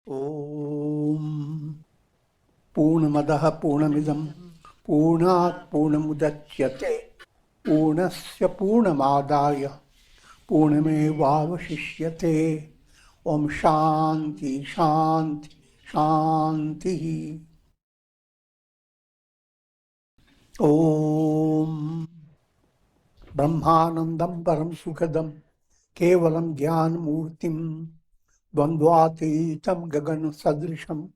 Om Purnamadaha Purnamidam Purnat Purnamudachyate Purnasya Purnamadaya Purnamevavashishyate Om Shanti Shanti Shanti Om Brahmanandam Param Sukhadam Kevalam Gyan Murtim Dvandvatitam Gagan Sadrisham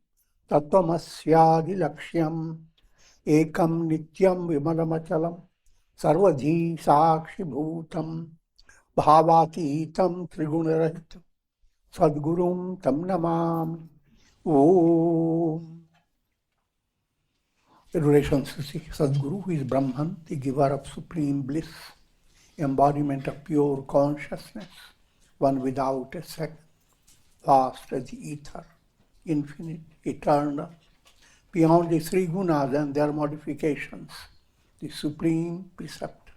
Tattvamasyaadi Lakshyam Ekam Nityam Vimalamachalam Sarvadhi Sakshi Bhutam Bhavatitam Trigunarahitam Sadgurum Tam Namam Om. Adoration to Sadguru, who is Brahman, the giver of supreme bliss, embodiment of pure consciousness, one without a second, vast as the ether, infinite, eternal, beyond the three gunas and their modifications, the supreme preceptor.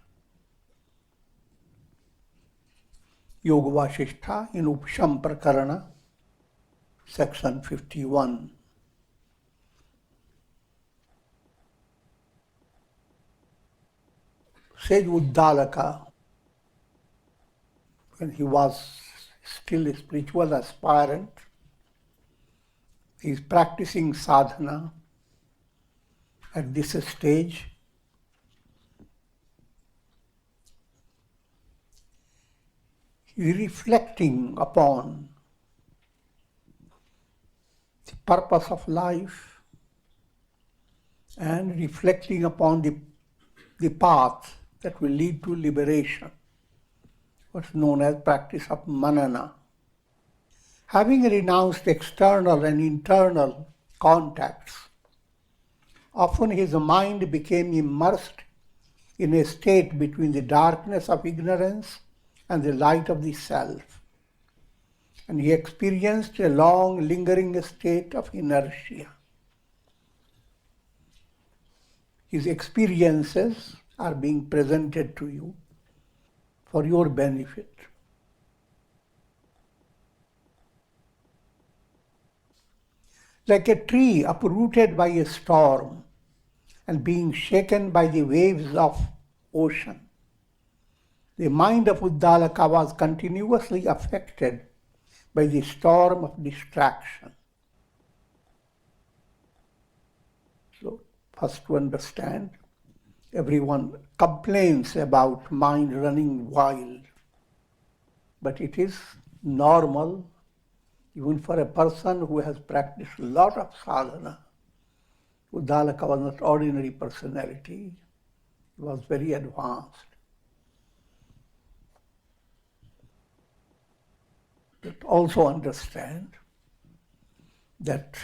Yoga Vasistha in Upashama Prakarana, section 51. Sage Uddalaka, when he was still a spiritual aspirant, he is practicing sadhana at this stage. He is reflecting upon the purpose of life and reflecting upon the path that will lead to liberation, what's known as practice of manana. Having renounced external and internal contacts, often his mind became immersed in a state between the darkness of ignorance and the light of the self, and he experienced a long, lingering state of inertia. His experiences are being presented to you for your benefit. Like a tree uprooted by a storm and being shaken by the waves of ocean, the mind of Uddalaka was continuously affected by the storm of distraction. So, first to understand, everyone complains about mind running wild, but it is normal even for a person who has practiced a lot of sadhana. Uddalaka was not ordinary personality, he was very advanced. But also understand that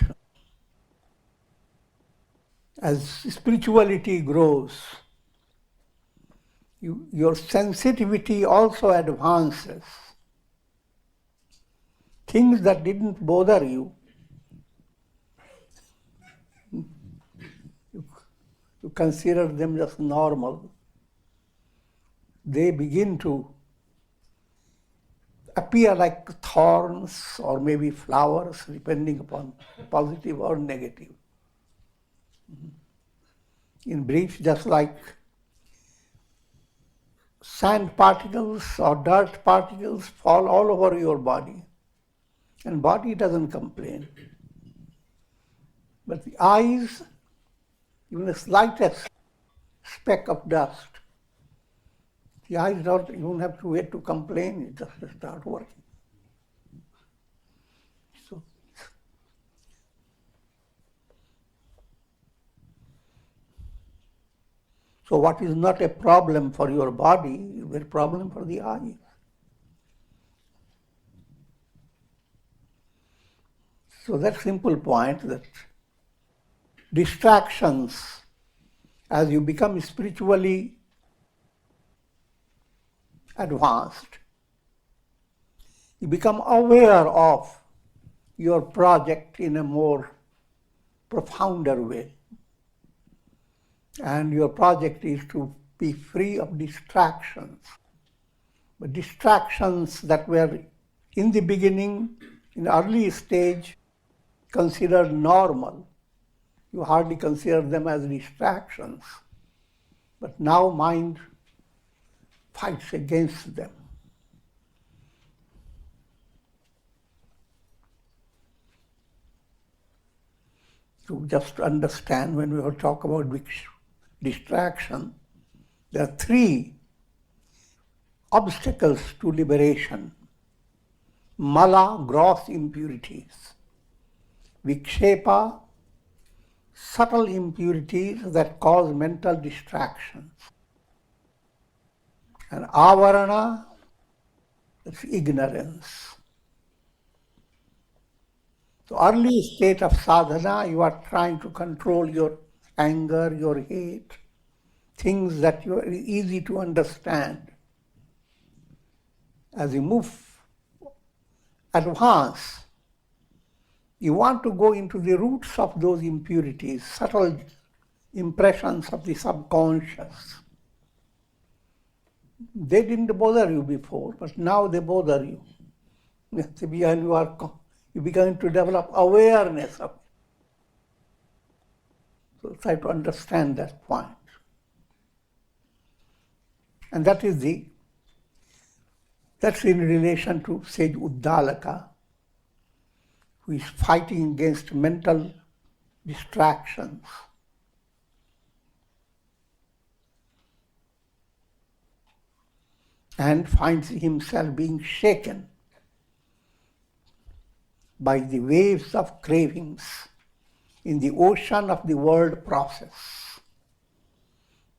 as spirituality grows, your sensitivity also advances. Things that didn't bother you, you consider them just normal. They begin to appear like thorns or maybe flowers, depending upon positive or negative. In brief, just like sand particles or dirt particles fall all over your body, and body doesn't complain. But the eyes, even the slightest speck of dust, the eyes don't even have to wait to complain, it just start working. So what is not a problem for your body is a problem for the eyes. So that simple point that distractions, as you become spiritually advanced, you become aware of your project in a more profounder way. And your project is to be free of distractions. But distractions that were in the beginning, in early stage, considered normal. You hardly consider them as distractions. But now mind fights against them. To just understand, when we talk about distraction, there are three obstacles to liberation. Mala, gross impurities. Vikshepa, subtle impurities that cause mental distractions. And avarana, that's ignorance. So early state of sadhana, you are trying to control your anger, your hate, things that are easy to understand. As you move, advance, you want to go into the roots of those impurities, subtle impressions of the subconscious. They didn't bother you before, but now they bother you. You begin to develop awareness of it. So try to understand that point. And that's in relation to sage Uddalaka, who is fighting against mental distractions. And finds himself being shaken by the waves of cravings in the ocean of the world process,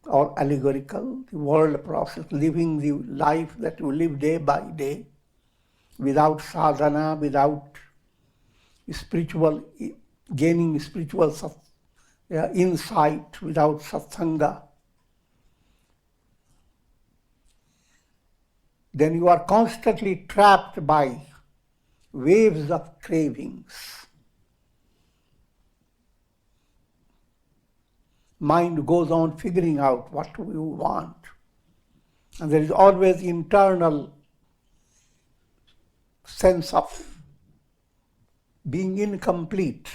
or allegorical, the world process, living the life that you live day by day, without sadhana, without spiritual, gaining spiritual insight, without satsanga. Then you are constantly trapped by waves of cravings. Mind goes on figuring out what you want. And there is always internal sense of being incomplete.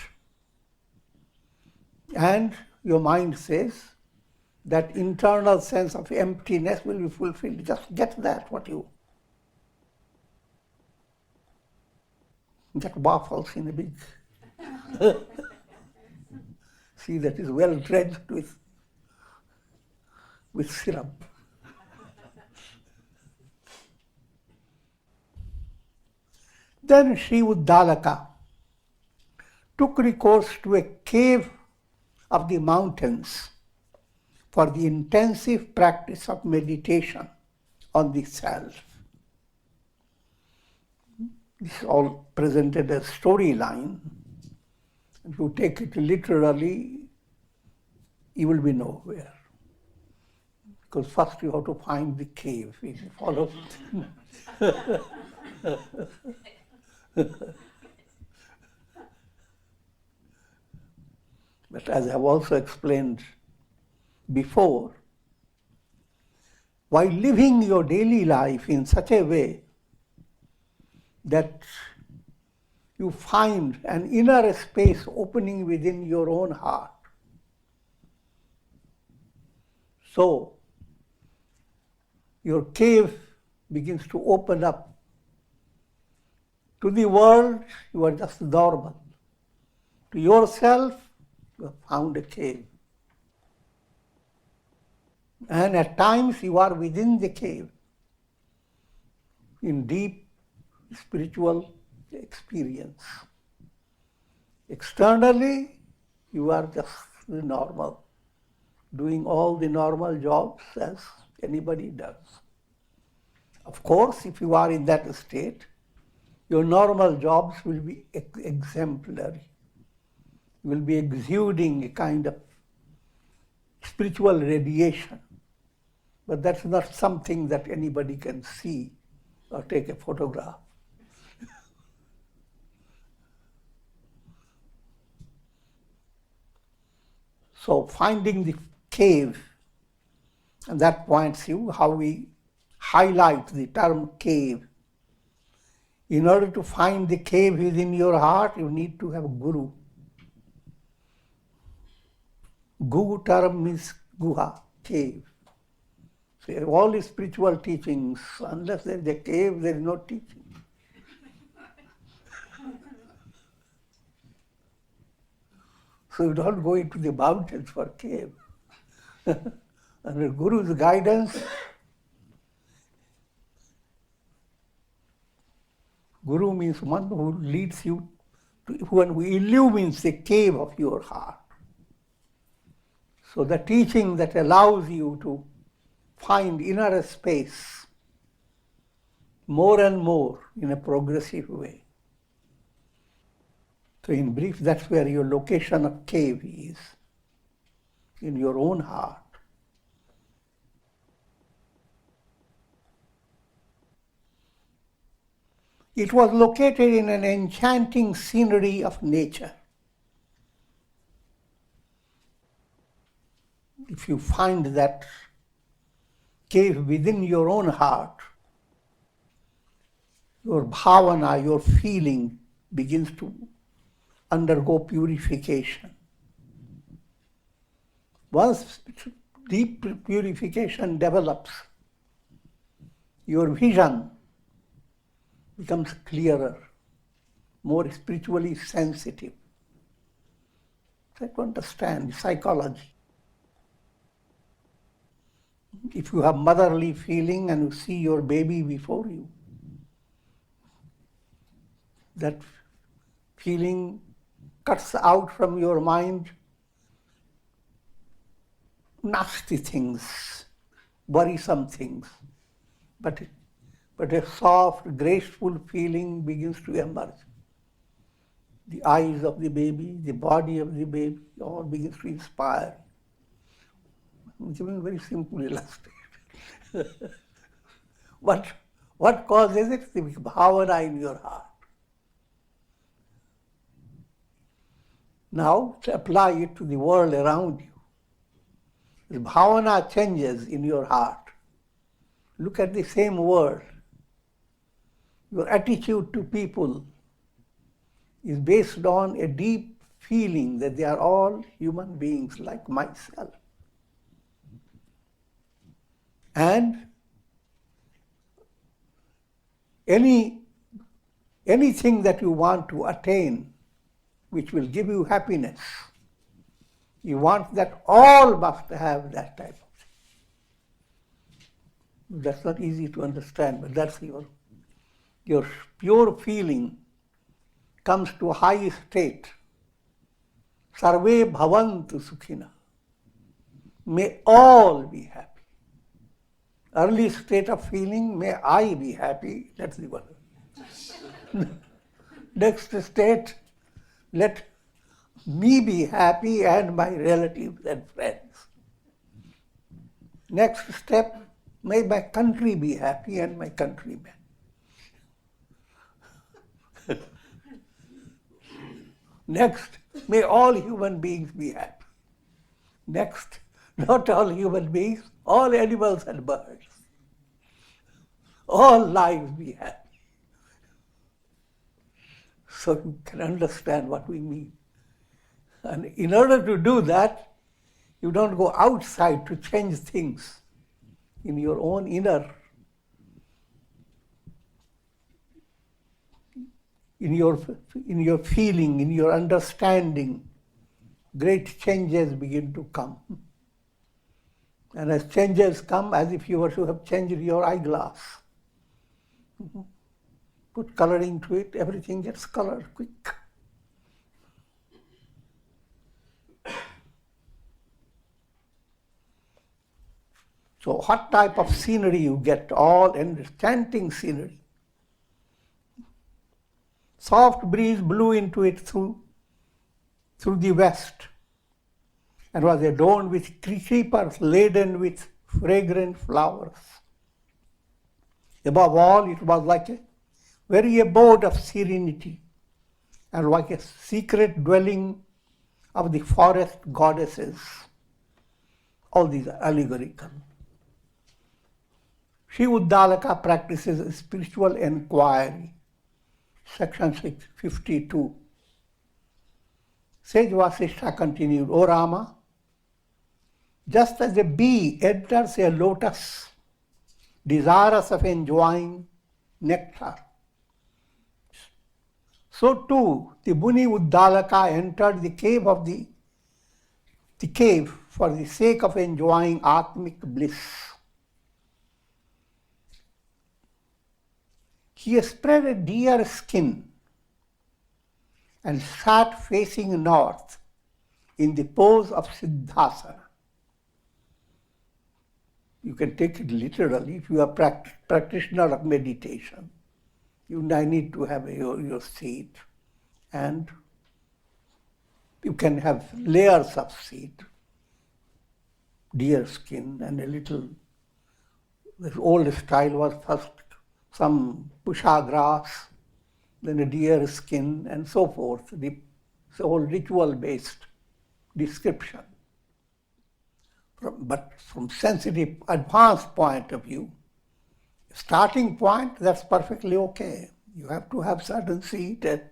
And your mind says that internal sense of emptiness will be fulfilled. Just get that, what you get waffles in a big see that is well drenched with syrup. Then Sri Uddalaka took recourse to a cave of the mountains for the intensive practice of meditation on the self. This is all presented as storyline. If you take it literally, you will be nowhere. Because first you have to find the cave. If you follow But as I have also explained before, while living your daily life in such a way that you find an inner space opening within your own heart, so your cave begins to open up. To the world, you are just normal. To yourself, you have found a cave. And at times you are within the cave in deep spiritual experience. Externally, you are just normal, doing all the normal jobs as anybody does. Of course, if you are in that state, your normal jobs will be exemplary. You will be exuding a kind of spiritual radiation. But that's not something that anybody can see or take a photograph. So finding the cave, and that points you how we highlight the term cave In order to find the cave within your heart, you need to have a guru. Guru term means guha, cave. So all the spiritual teachings, unless there is a cave, there is no teaching. So you don't go into the mountains for cave. Under Guru's guidance, Guru means one who leads you, one who illumines the cave of your heart. So the teaching that allows you to find inner space more and more in a progressive way. So in brief, that's where your location of cave is, in your own heart. It was located in an enchanting scenery of nature. If you find that cave within your own heart, your bhavana, your feeling begins to undergo purification. Once deep purification develops, your vision becomes clearer, more spiritually sensitive. Try to understand psychology. If you have motherly feeling and you see your baby before you, that feeling cuts out from your mind nasty things, worrisome things. But a soft, graceful feeling begins to emerge. The eyes of the baby, the body of the baby, all begins to inspire. I'm giving a very simple illustration. What causes it? The bhavana in your heart. Now, to apply it to the world around you. The bhavana changes in your heart. Look at the same world. Your attitude to people is based on a deep feeling that they are all human beings like myself. And anything that you want to attain which will give you happiness, you want that all must have that type of thing. That's not easy to understand, but that's your pure feeling comes to a high state. Sarve bhavantu sukhina. May all be happy. Early state of feeling, may I be happy. That's the one. Next state, let me be happy and my relatives and friends. Next step, may my country be happy and my countrymen. Next, may all human beings be happy. Next, not all human beings, all animals and birds. All lives be happy. So you can understand what we mean. And in order to do that, you don't go outside to change things. In your own inner, in your feeling, in your understanding, great changes begin to come. And as changes come, as if you were to have changed your eyeglass. Put coloring to it, everything gets colored quick. So what type of scenery you get? All enchanting scenery. Soft breeze blew into it through the west and was adorned with creepers laden with fragrant flowers. Above all, it was like a very abode of serenity and like a secret dwelling of the forest goddesses. All these are allegorical. Sri Uddalaka practices spiritual enquiry section 52. Sage Vasishtha continued, O Rama, just as a bee enters a lotus, desirous of enjoying nectar, so too the Muni Uddalaka entered the cave for the sake of enjoying Atmic bliss. He spread a deer skin and sat facing north in the pose of Siddhasana. You can take it literally. If you are a practitioner of meditation, you need to have your seat, and you can have layers of seat, deer skin, and a little. The old style was first some pusha grass, then a deer skin, and so forth. It's all ritual-based description. But from sensitive, advanced point of view, starting point, that's perfectly okay. You have to have certain seat and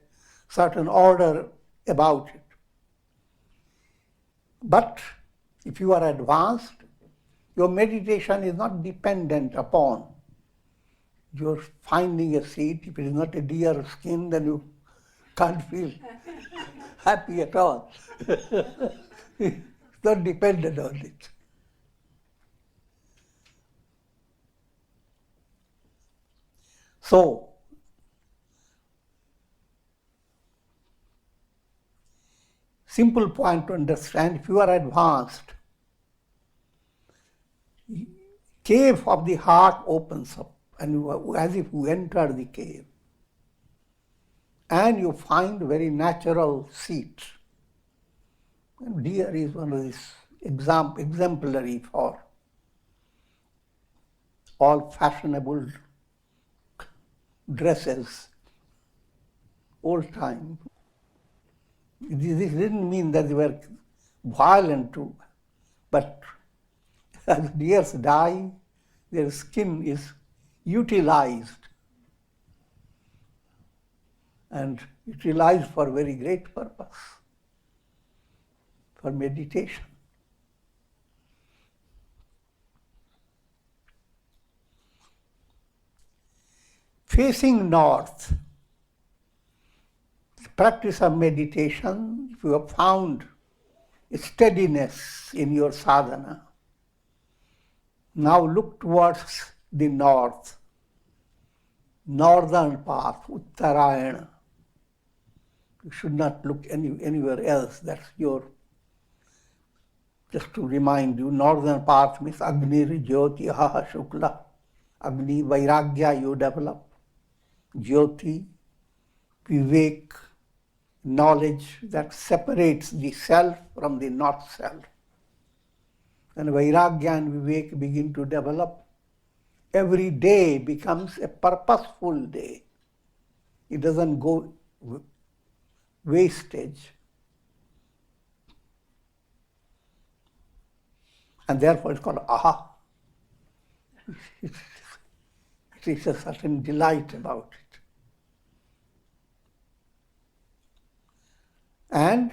certain order about it. But if you are advanced, your meditation is not dependent upon your finding a seat. If it is not a deer skin, then you can't feel happy at all. It's not dependent on it. So, simple point to understand, if you are advanced, cave of the heart opens up, and as if you enter the cave, and you find very natural seat. And deer is one of these exemplary for all fashionable dresses, old time. This didn't mean that they were violent too, but as deers die, their skin is utilized, and utilized for very great purpose, for meditation. Facing north, the practice of meditation, if you have found steadiness in your sadhana, now look towards the north, northern path, Uttarayana. You should not look anywhere else. That's your, just to remind you, northern path means Agni Jyoti Aha Shukla. Agni, Vairagya you develop. Jyoti, Vivek, knowledge that separates the self from the not self. And Vairagya and Vivek begin to develop. Every day becomes a purposeful day. It doesn't go wastage. And therefore it's called aha. It is a certain delight about it. And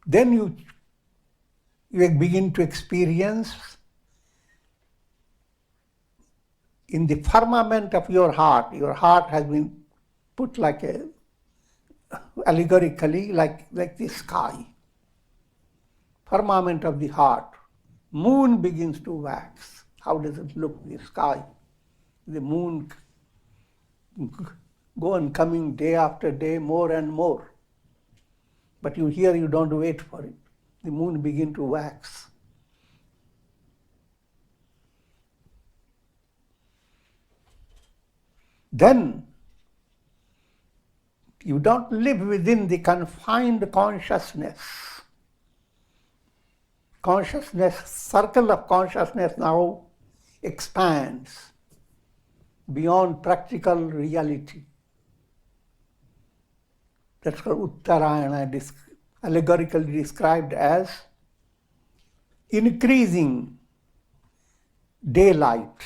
then you begin to experience in the firmament of your heart has been put like allegorically like the sky. Firmament of the heart. Moon begins to wax. How does it look, the sky? The moon go on coming day after day, more and more. But you don't wait for it. The moon begin to wax. Then you don't live within the confined consciousness. Circle of consciousness now expands beyond practical reality. That's called Uttarayana, allegorically described as increasing daylight.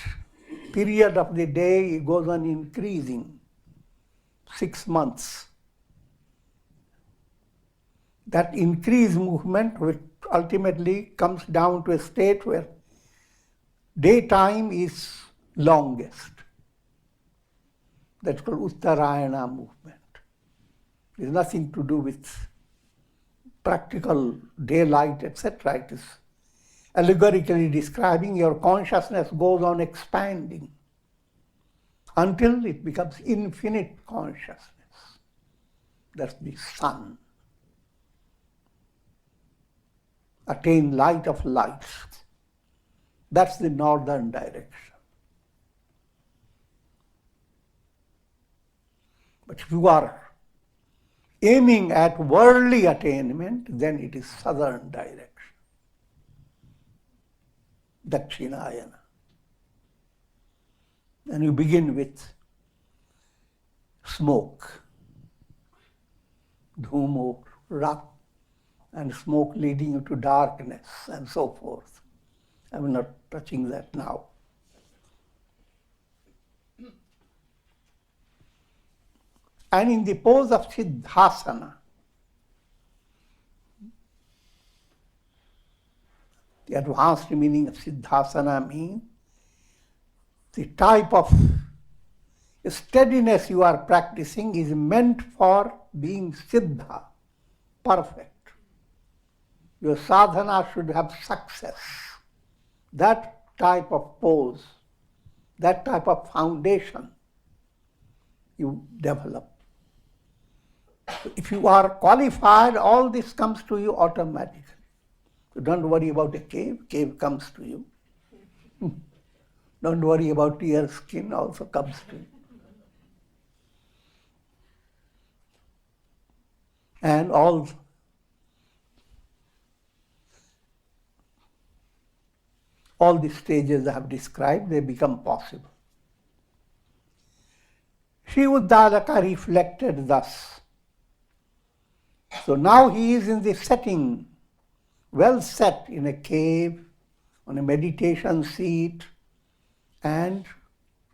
Period of the day goes on increasing. 6 months. That increased movement, which ultimately comes down to a state where daytime is longest. That's called Uttarayana movement. It has nothing to do with practical daylight, etc. It is allegorically describing your consciousness goes on expanding until it becomes infinite consciousness. That's the sun. Attain light of lights. That's the northern direction. But if you are aiming at worldly attainment, then it is southern direction. Dakshinayana. And you begin with smoke, dhum, rak, and smoke leading you to darkness and so forth. I'm not touching that now. And in the pose of Siddhasana, the advanced meaning of Siddhasana means the type of steadiness you are practicing is meant for being Siddha, perfect. Your sadhana should have success. That type of pose, that type of foundation you develop. If you are qualified, all this comes to you automatically. So don't worry about a cave comes to you. Don't worry about your skin, also comes to you. And all the stages I have described, they become possible. Sri Uddalaka reflected thus. So now he is in the setting, well set in a cave, on a meditation seat, and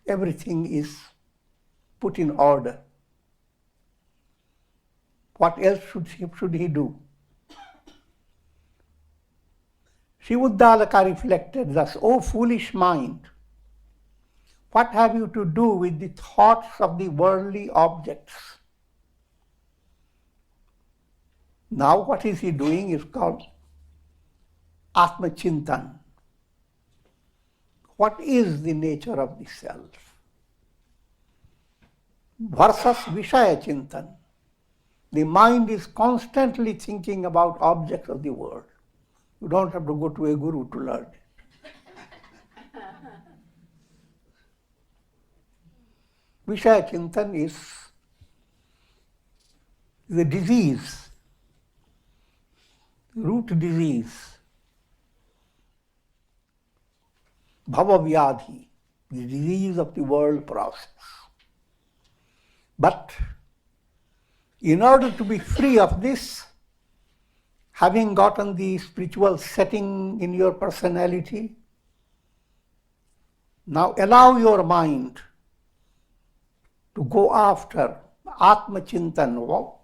everything is put in order. What else should he do? Sri Uddalaka reflected thus, O foolish mind, what have you to do with the thoughts of the worldly objects? Now what is he doing is called Atma Chintan. What is the nature of the self? Versus Vishaya Chintan. The mind is constantly thinking about objects of the world. You don't have to go to a guru to learn it. Vishaya Chintan is the disease, root disease, bhava vyadhi, the disease of the world process. But in order to be free of this, having gotten the spiritual setting in your personality, now allow your mind to go after Atma Chintan.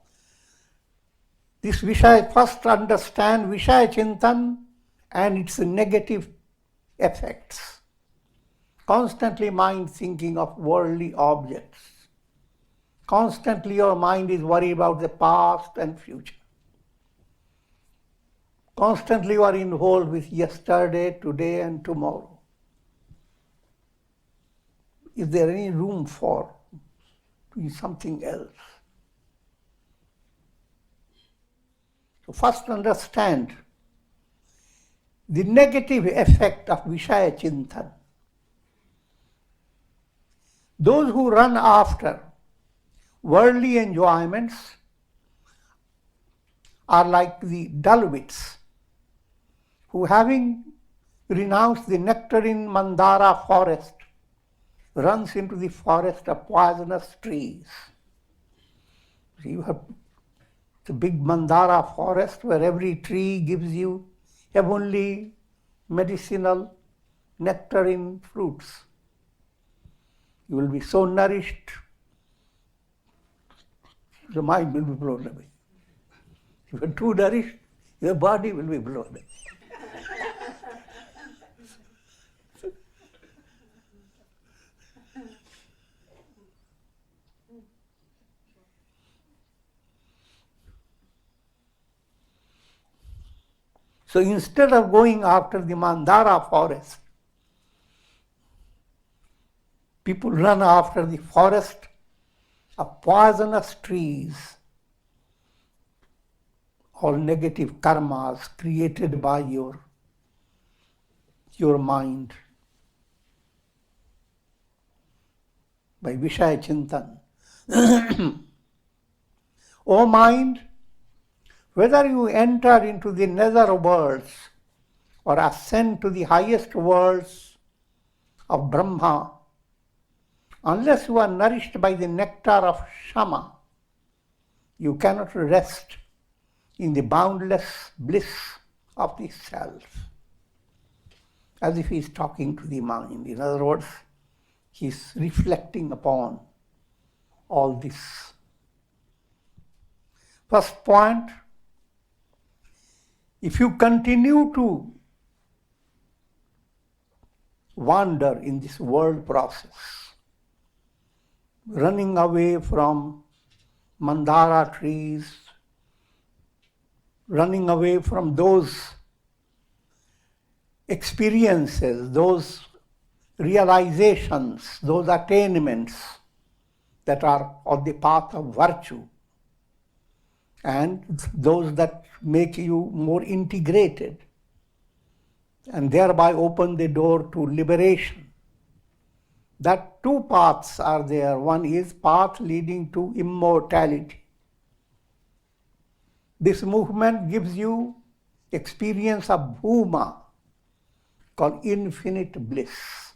This Vishaya, first understand Vishaya Chintan and its negative effects. Constantly mind thinking of worldly objects. Constantly your mind is worried about the past and future. Constantly you are involved with yesterday, today and tomorrow. Is there any room for doing something else? So first understand the negative effect of Vishaya Chintan. Those who run after worldly enjoyments are like the dull-wits who, having renounced the nectarine Mandara forest, runs into the forest of poisonous trees. So you have the big Mandara forest where every tree gives you heavenly medicinal nectarine fruits. You will be so nourished the mind will be blown away. If you're too nourished, your body will be blown away. So instead of going after the Mandara forest, people run after the forest of poisonous trees or negative karmas created by your mind, by Vishaya Chintan. O mind, whether you enter into the nether worlds or ascend to the highest worlds of Brahma, unless you are nourished by the nectar of Shama, you cannot rest in the boundless bliss of the self. As if he is talking to the mind. In other words, he is reflecting upon all this. First point, if you continue to wander in this world process, running away from Mandara trees, running away from those experiences, those realizations, those attainments that are on the path of virtue, and those that make you more integrated and thereby open the door to liberation. That two paths are there. One is path leading to immortality. This movement gives you experience of bhuma, called infinite bliss.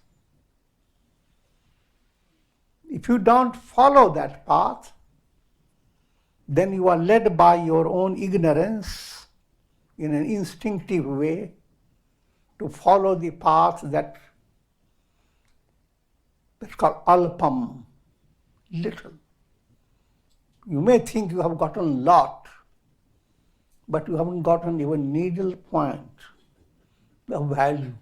If you don't follow that path, then you are led by your own ignorance in an instinctive way to follow the path that's called alpam, little. You may think you have gotten a lot, but you haven't gotten even needle point of value.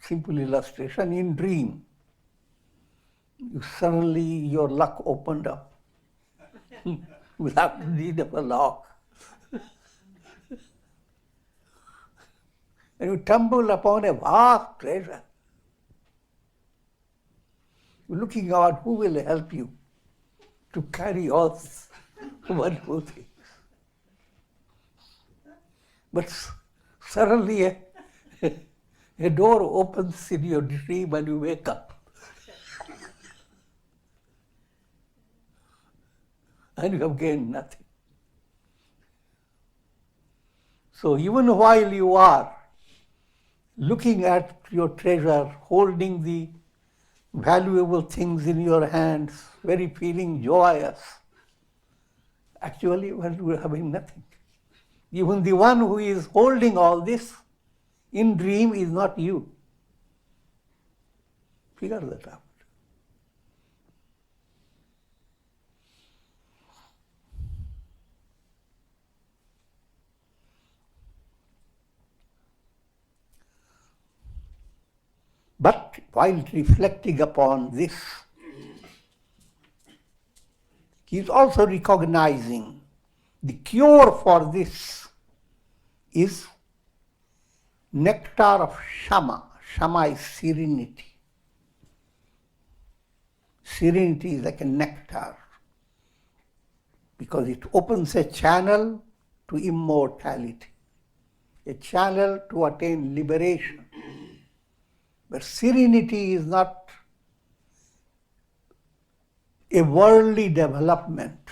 Simple illustration, in dream, suddenly your luck opened up without the need of a lock. And you tumble upon a vast treasure. You're looking out who will help you to carry all these wonderful things. But suddenly a door opens in your dream and you wake up. And you have gained nothing. So even while you are looking at your treasure, holding the valuable things in your hands, very feeling joyous, actually you are having nothing. Even the one who is holding all this in dream is not you. Figure that out. But while reflecting upon this, he is also recognizing the cure for this is nectar of Shama. Shama is serenity. Serenity is like a nectar because it opens a channel to immortality, a channel to attain liberation. But serenity is not a worldly development.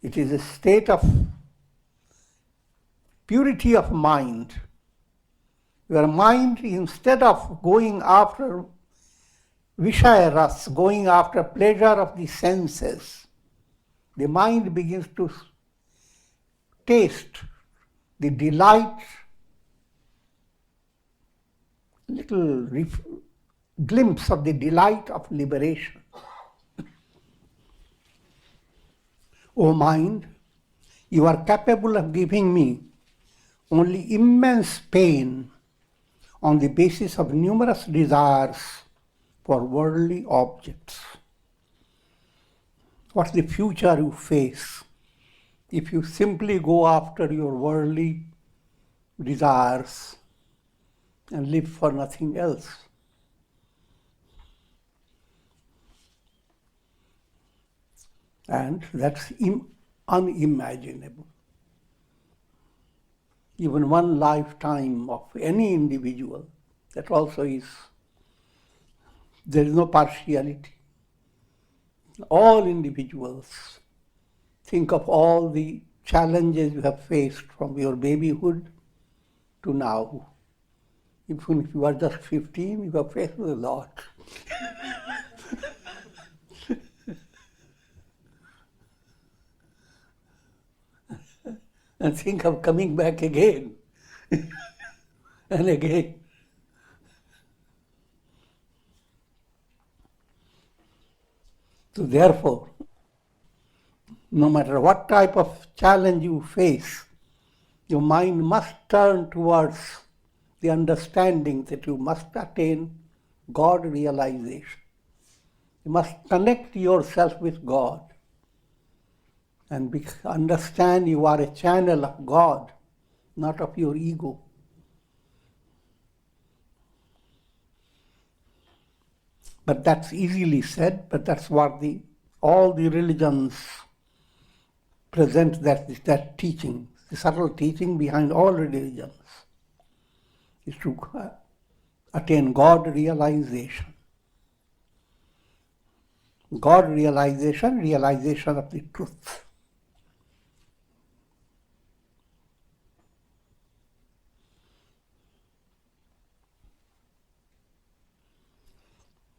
It is a state of purity of mind. Your mind, instead of going after Vishaya ras, going after pleasure of the senses, the mind begins to taste the delight, little glimpse of the delight of liberation. O mind, you are capable of giving me only immense pain on the basis of numerous desires for worldly objects. What's the future you face if you simply go after your worldly desires and live for nothing else? And that's unimaginable. Even one lifetime of any individual, that also is, there is no partiality. All individuals, think of all the challenges you have faced from your babyhood to now. Even if you are just 15, you have faced a lot. And think of coming back again and again. So therefore, no matter what type of challenge you face, your mind must turn towards the understanding that you must attain God realization. You must connect yourself with God and understand you are a channel of God, not of your ego. But that's easily said, but that's what all the religions present, that teaching, the subtle teaching behind all religions is to attain God realization. God realization, realization of the truth.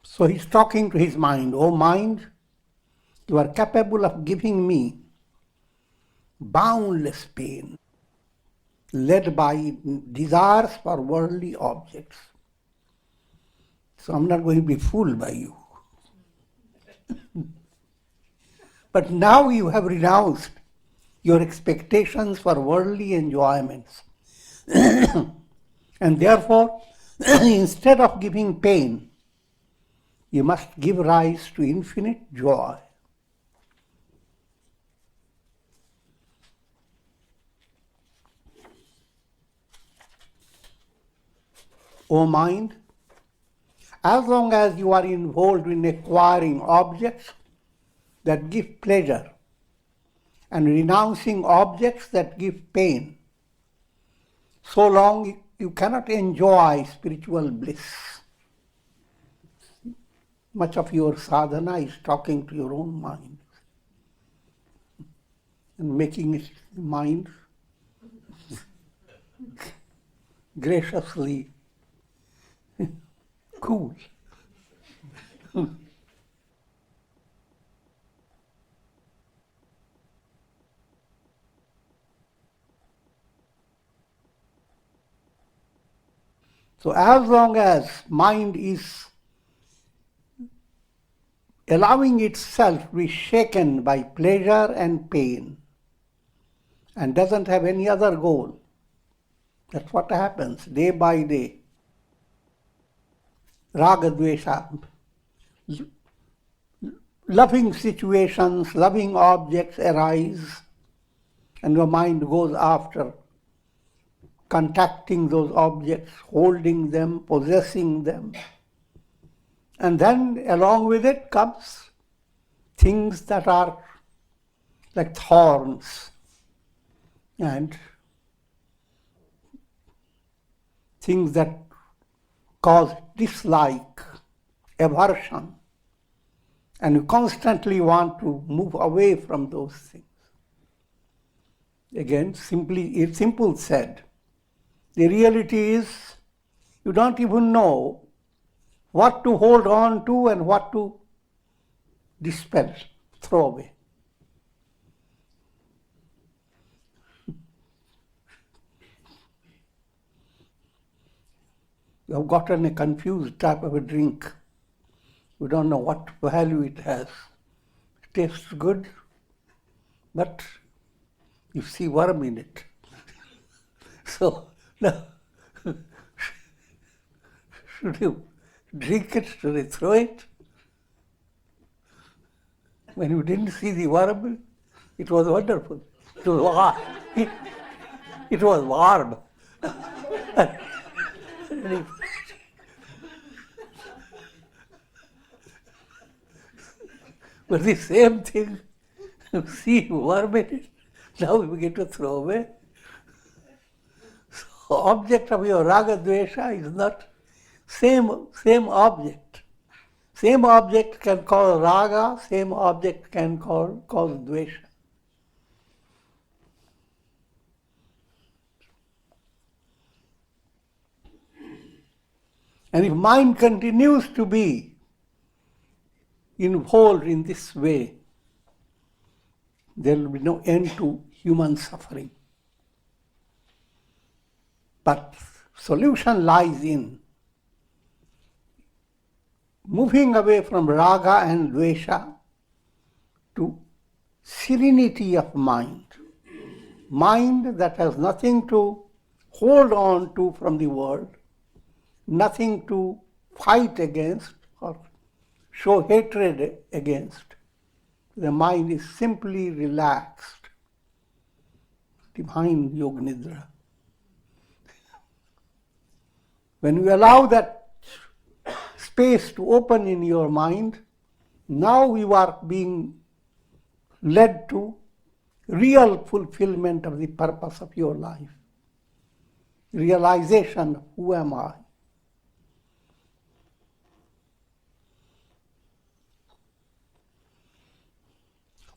So he's talking to his mind. O mind, you are capable of giving me boundless pain, led by desires for worldly objects. So I'm not going to be fooled by you. But now you have renounced your expectations for worldly enjoyments. And therefore, instead of giving pain, you must give rise to infinite joy. O mind, as long as you are involved in acquiring objects that give pleasure and renouncing objects that give pain, so long you cannot enjoy spiritual bliss. Much of your sadhana is talking to your own mind and making its mind graciously cool. So as long as mind is allowing itself to be shaken by pleasure and pain and doesn't have any other goal, that's what happens day by day. Raga, dvesha, loving situations, loving objects arise, and your mind goes after contacting those objects, holding them, possessing them. And then along with it comes things that are like thorns and things that cause dislike, aversion, and you constantly want to move away from those things. Again, simple said, the reality is you don't even know what to hold on to and what to dispel, throw away. You have gotten a confused type of a drink. You don't know what value it has. It tastes good, but you see worm in it. So, now, should you drink it? Should you throw it? When you didn't see the worm, it was wonderful. It was warm. It was warm. But the same thing, you see worm in it, now we begin to throw away. So object of your raga dvesha is not same object. Same object can cause raga, same object can cause dvesha. And if mind continues to be involved in this way, there will be no end to human suffering. But solution lies in moving away from raga and dvesha to serenity of mind. Mind that has nothing to hold on to from the world, nothing to fight against or show hatred against. The mind is simply relaxed. Divine Yoga Nidra. When you allow that space to open in your mind, now you are being led to real fulfillment of the purpose of your life. Realization of who am I?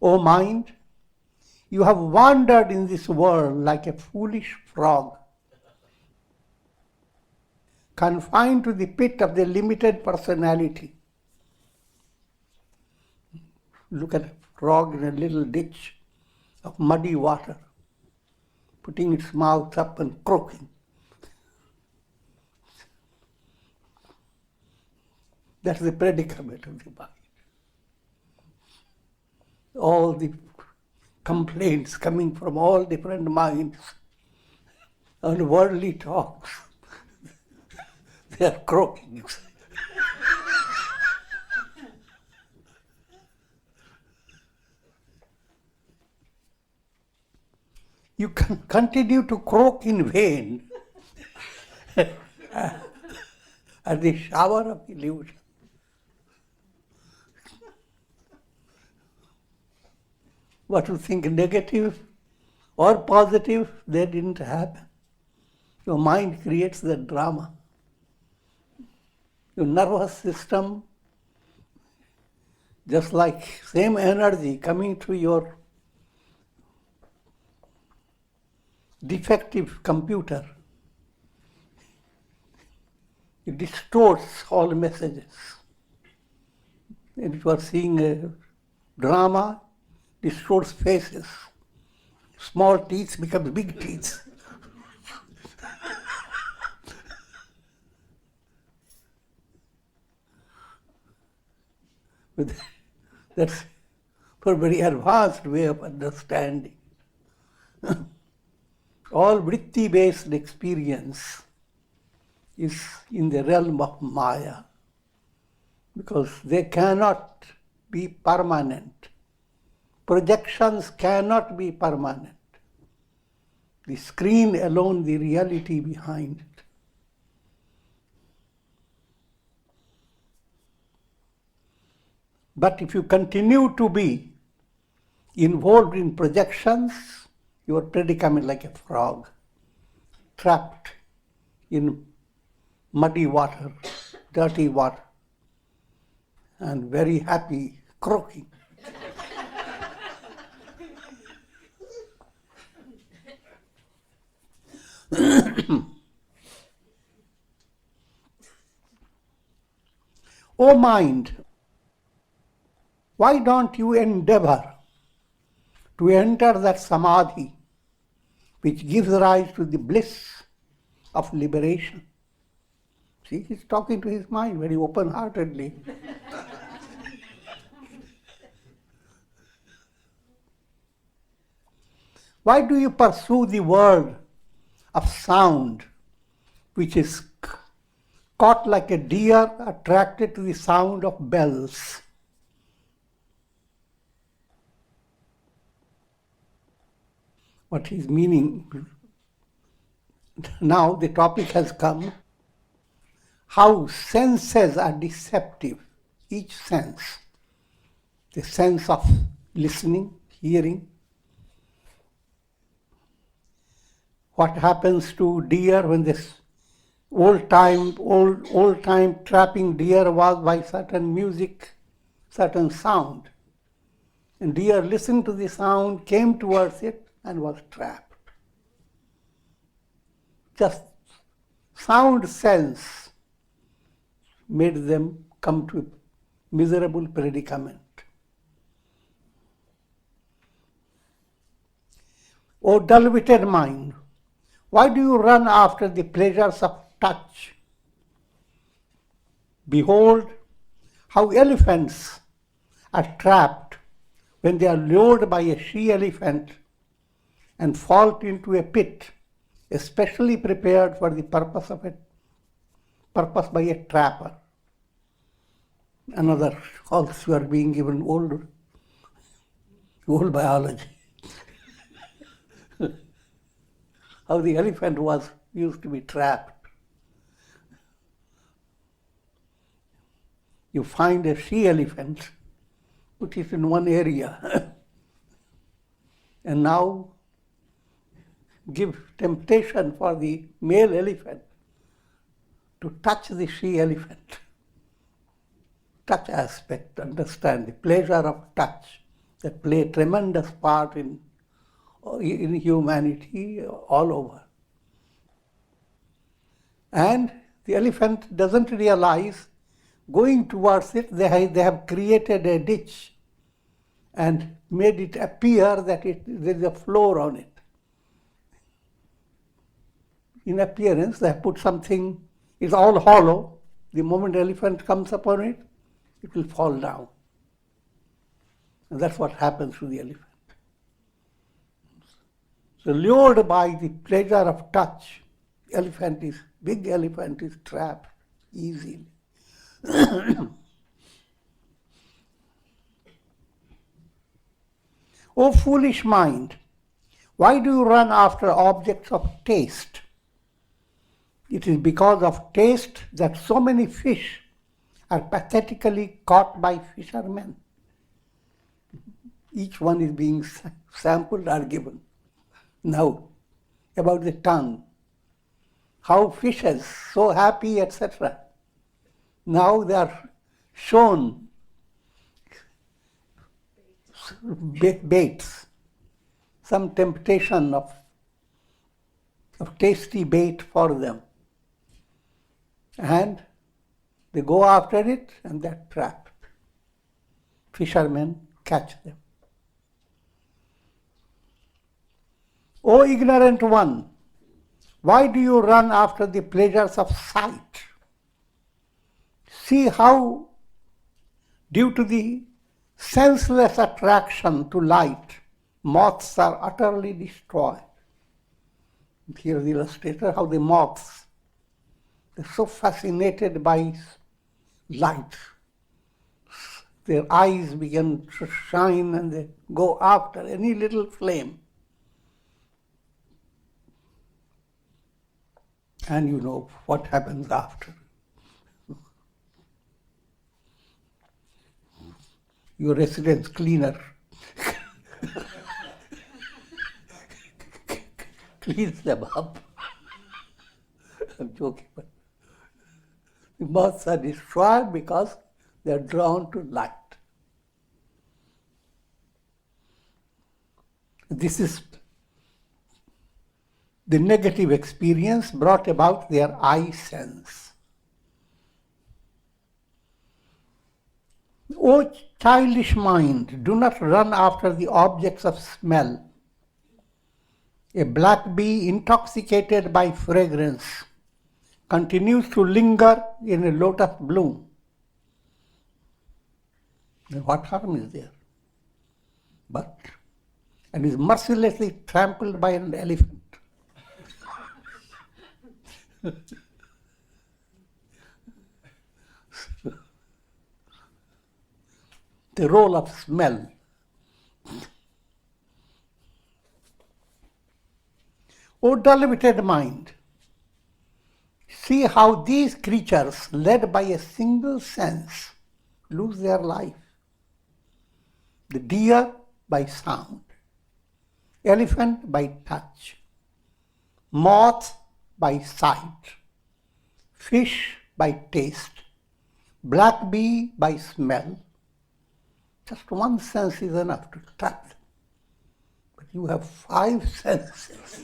O mind, you have wandered in this world like a foolish frog, confined to the pit of the limited personality. Look at a frog in a little ditch of muddy water, putting its mouth up and croaking. That's the predicament of the mind. All the complaints coming from all different minds and worldly talks, they are croaking. You can continue to croak in vain at the shower of illusion. What you think negative or positive, they didn't happen. Your mind creates the drama. Your nervous system, just like same energy coming to your defective computer, it distorts all messages. And if you are seeing a drama, distorts faces. Small teeth become big teeth. That's a very advanced way of understanding. All vritti-based experience is in the realm of Maya, because they cannot be permanent. Projections cannot be permanent. The screen alone, the reality behind it. But if you continue to be involved in projections, your predicament like a frog, trapped in muddy water, dirty water, and very happy croaking. O mind, why don't you endeavor to enter that samadhi which gives rise to the bliss of liberation? See, he's talking to his mind very open-heartedly. Why do you pursue the world of sound, which is caught like a deer attracted to the sound of bells? What he's meaning, now the topic has come, how senses are deceptive, each sense. The sense of listening, hearing. What happens to deer when this old time trapping deer was by certain music, certain sound. And deer listened to the sound, came towards it, and was trapped. Just sound sense made them come to a miserable predicament. O dull-witted mind, why do you run after the pleasures of touch? Behold how elephants are trapped when they are lured by a she-elephant and fall into a pit, especially prepared for the purpose by a trapper. Another, also you are being given old biology. How the elephant used to be trapped. You find a she-elephant, put it in one area, and now give temptation for the male elephant to touch the she-elephant. Touch aspect, understand the pleasure of touch that play a tremendous part in humanity all over. And the elephant doesn't realize, going towards it, they have created a ditch and made it appear that there is a floor on it. In appearance, they have put something, it's all hollow. The moment the elephant comes upon it, it will fall down. And that's what happens to the elephant. So lured by the pleasure of touch, big elephant is trapped easily. O foolish mind, why do you run after objects of taste? It is because of taste that so many fish are pathetically caught by fishermen. Each one is being sampled or given. Now, about the tongue. How fishes, so happy, etc. Now they are shown baits, some temptation of tasty bait for them. And they go after it and they're trapped. Fishermen catch them. O ignorant one, why do you run after the pleasures of sight? See how, due to the senseless attraction to light, moths are utterly destroyed. Here the illustrator, how the moths, they're so fascinated by light. Their eyes begin to shine and they go after any little flame. And you know what happens after. Your residence cleaner cleans them up. I'm joking, but the moths are destroyed because they are drawn to light. This is the negative experience brought about their eye sense. O childish mind, do not run after the objects of smell. A black bee intoxicated by fragrance continues to linger in a lotus bloom, then what harm is there? And is mercilessly trampled by an elephant. The role of smell. O dull-witted mind, see how these creatures, led by a single sense, lose their life. The deer by sound, elephant by touch, moth by sight, fish by taste, black bee by smell. Just one sense is enough to trap them. But you have 5 senses.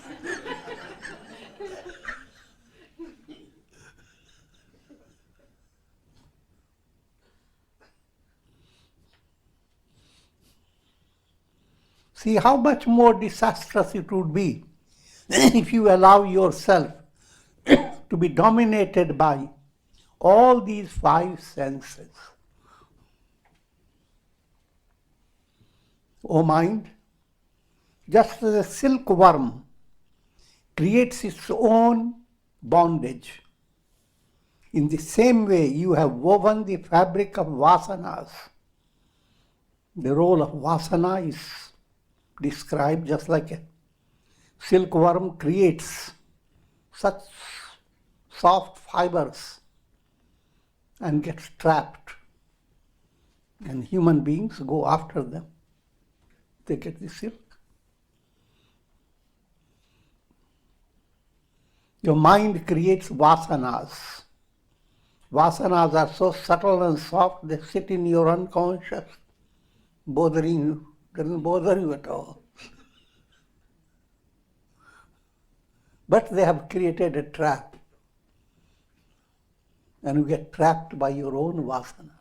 See how much more disastrous it would be if you allow yourself to be dominated by all these 5 senses. O mind, just as a silkworm creates its own bondage, in the same way you have woven the fabric of vasanas. The role of vasana is described just like a silkworm creates such soft fibers and gets trapped, and human beings go after them. They get the silk. Your mind creates vasanas. Vasanas are so subtle and soft, they sit in your unconscious, bothering you. Doesn't bother you at all. But they have created a trap. And you get trapped by your own vasanas.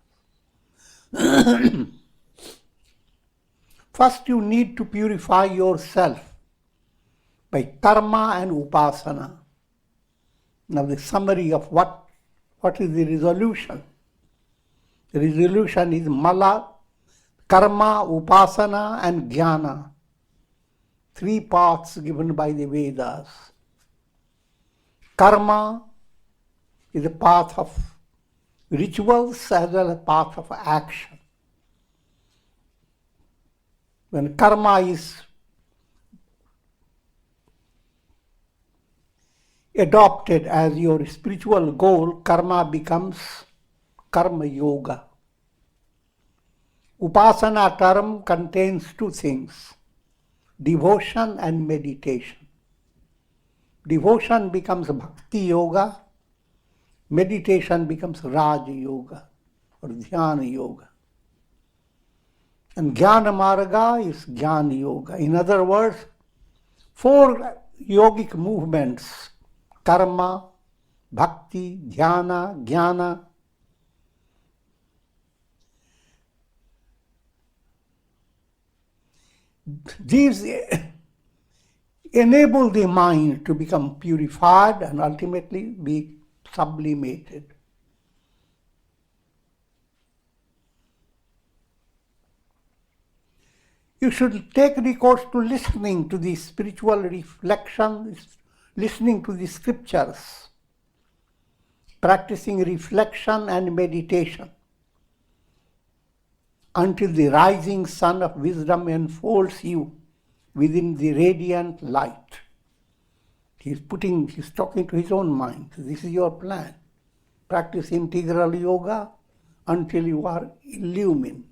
First, you need to purify yourself by karma and upasana. Now, the summary of what is the resolution? The resolution is mala, karma, upasana, and jnana. 3 paths given by the Vedas. Karma is a path of rituals as well as a path of action. When karma is adopted as your spiritual goal, karma becomes karma yoga. Upasana term contains 2 things, devotion and meditation. Devotion becomes bhakti yoga, meditation becomes Raj yoga or Dhyana yoga. And Jnana Marga is Jnana yoga. In other words, 4 yogic movements, karma, bhakti, dhyana, jnana, these enable the mind to become purified and ultimately be sublimated. You should take recourse to listening to the spiritual reflection, listening to the scriptures, practicing reflection and meditation until the rising sun of wisdom enfolds you within the radiant light. He's talking to his own mind. This is your plan. Practice integral yoga until you are illumined.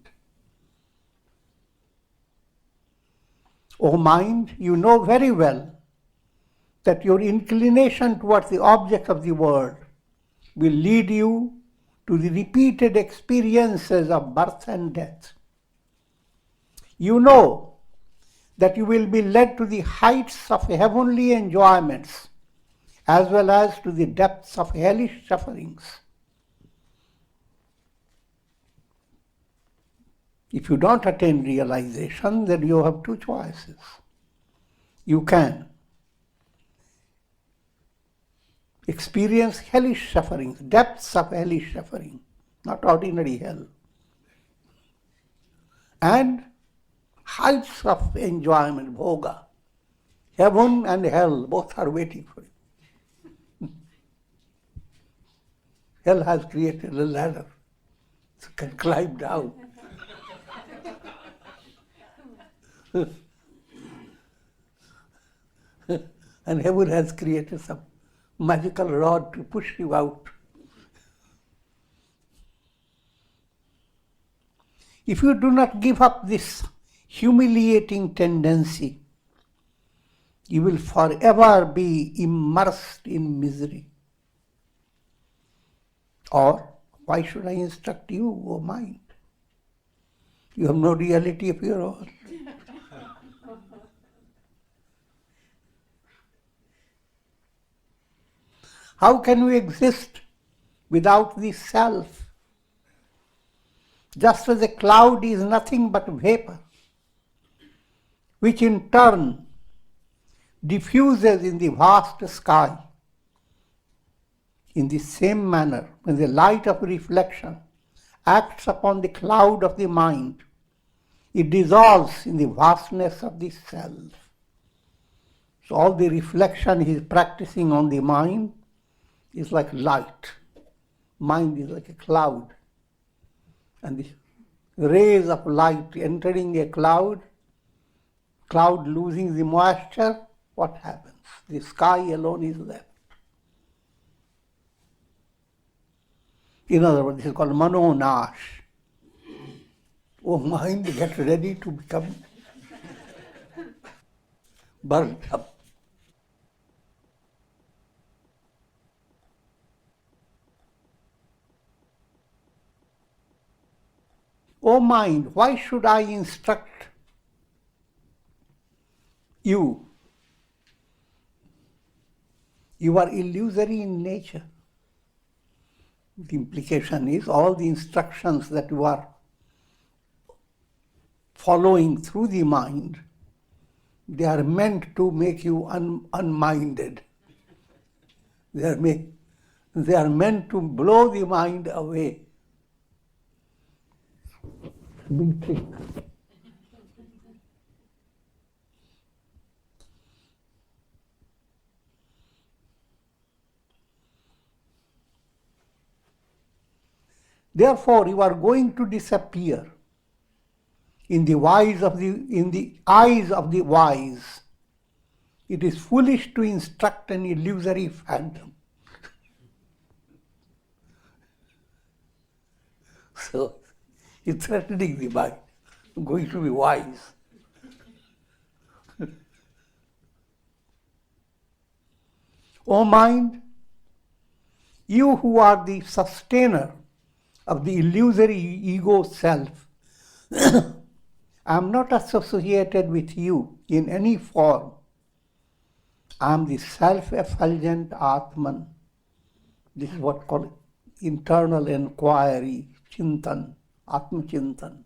O mind, you know very well that your inclination towards the object of the world will lead you to the repeated experiences of birth and death. You know that you will be led to the heights of heavenly enjoyments as well as to the depths of hellish sufferings. If you don't attain realization, then you have 2 choices. You can experience hellish suffering, depths of hellish suffering, not ordinary hell, and heights of enjoyment, bhoga. Heaven and hell both are waiting for you. Hell has created a ladder, so you can climb down. And heaven has created some magical rod to push you out. If you do not give up this humiliating tendency, you will forever be immersed in misery. Or, why should I instruct you, O mind? You have no reality of your own. How can we exist without the self? Just as a cloud is nothing but vapor, which in turn diffuses in the vast sky. In the same manner, when the light of reflection acts upon the cloud of the mind, it dissolves in the vastness of the self. So all the reflection he is practicing on the mind is like light. Mind is like a cloud. And the rays of light entering a cloud losing the moisture, what happens? The sky alone is left. In other words, this is called mano-nash. Oh mind, get ready to become burnt up. Oh mind, why should I instruct you? You are illusory in nature. The implication is all the instructions that you are following through the mind, they are meant to make you unminded. They are meant to blow the mind away. Big trick. Therefore, you are going to disappear in the eyes of the wise. It is foolish to instruct an illusory phantom. So, it's threatening the mind. I'm going to be wise. O mind, you who are the sustainer of the illusory ego self, I am not associated with you in any form. I am the self-effulgent Atman. This is what called internal inquiry, chintan, Atma-chintan.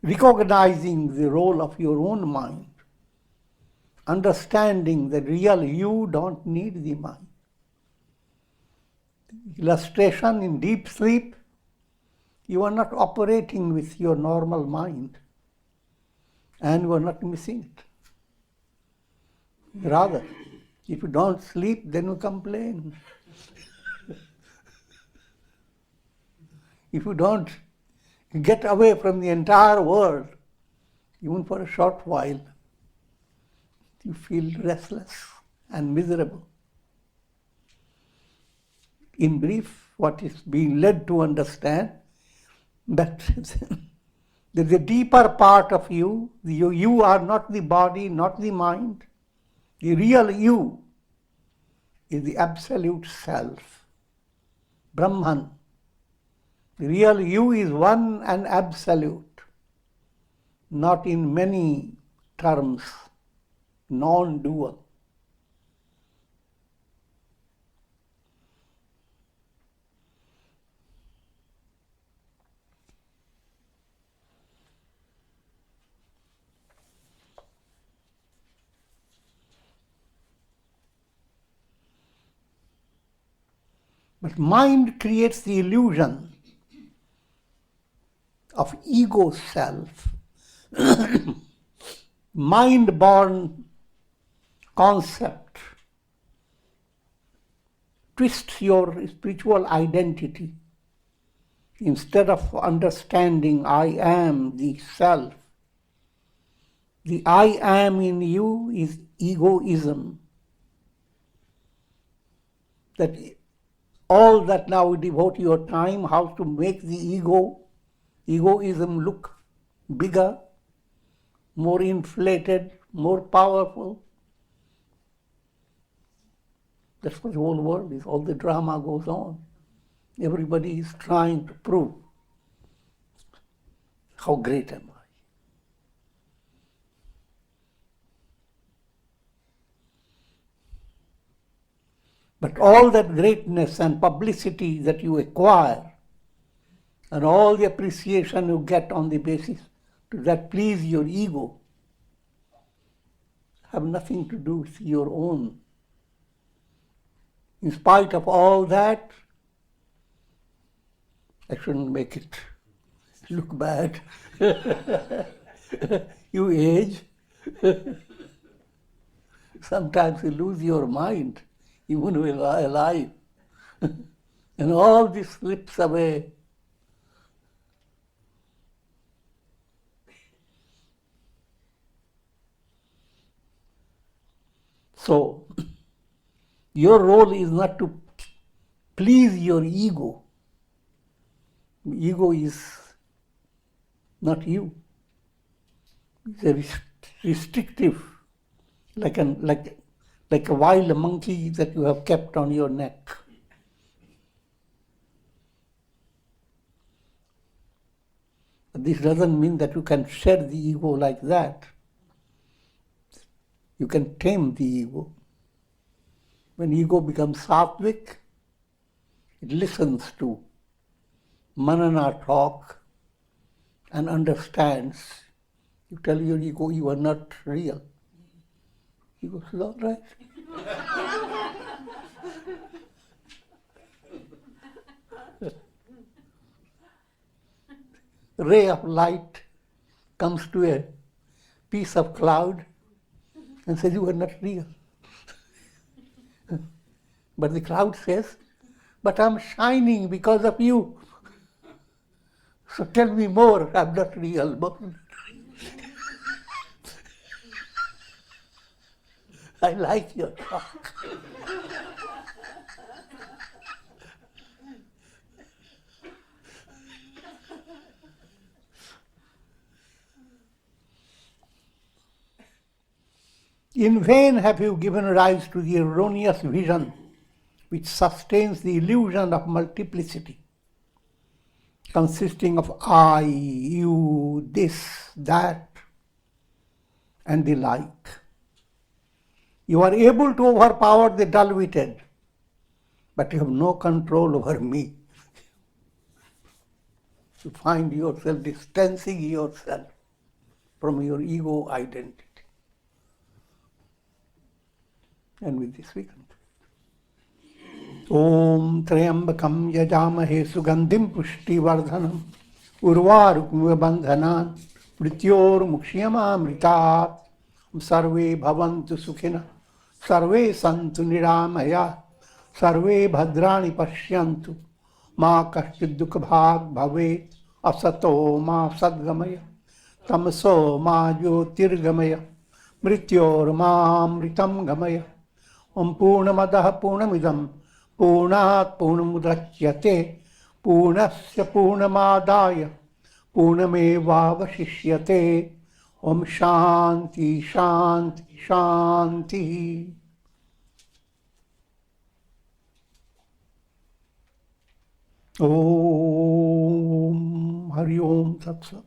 Recognizing the role of your own mind, understanding that real you don't need the mind. Illustration, in deep sleep, you are not operating with your normal mind, and you are not missing it. Rather, if you don't sleep, then you complain. If you don't get away from the entire world, even for a short while, you feel restless and miserable. In brief, what is being led to understand that there's a deeper part of you. You are not the body, not the mind. The real you is the absolute self, Brahman. The real you is one and absolute, not in many terms, non-dual. But mind creates the illusion of ego self. Mind-born concept twists your spiritual identity. Instead of understanding I am the self, the I am in you is egoism. That all that now you devote your time, how to make the egoism look bigger, more inflated, more powerful. That's what the whole world is. All the drama goes on. Everybody is trying to prove how great am I. But all that greatness and publicity that you acquire and all the appreciation you get on the basis that please your ego have nothing to do with your own. In spite of all that, I shouldn't make it look bad. You age. Sometimes you lose your mind, even when you are alive. And all this slips away. So, your role is not to please your ego. Ego is not you. It's a restrictive, like a wild monkey that you have kept on your neck. But this doesn't mean that you can shed the ego like that. You can tame the ego. When ego becomes sattvic, it listens to manana talk and understands. You tell your ego you are not real. Ego says, all right. Ray of light comes to a piece of cloud and says, you are not real. But the cloud says, but I'm shining because of you. So tell me more, I'm not real. I like your talk. In vain have you given rise to the erroneous vision which sustains the illusion of multiplicity, consisting of I, you, this, that, and the like. You are able to overpower the dull-witted, but you have no control over me. You find yourself distancing yourself from your ego identity. And with this we conclude. Om Trayambakam Yajamahe Sugandhim Pushtivardhanam Urvarukmiva Bandhanan Mrityor Mukshiyamamritat Sarve Bhavantu Sukhina Sarve Santu Niramaya Sarve Bhadrani Pashyantu Ma Kashchid Dukhabhag Bhavet Asato Ma Sadgamaya Tamaso Ma Jyotirgamaya Mrityor Ma Mritam Gamaya Om Purnamadaha Purnamidam Purnat Purnamudachyate Purnasya Purnamadaya Purnameva Vasishyate Om Shanti Shanti Shanti. Om Hari Om Tat Sat.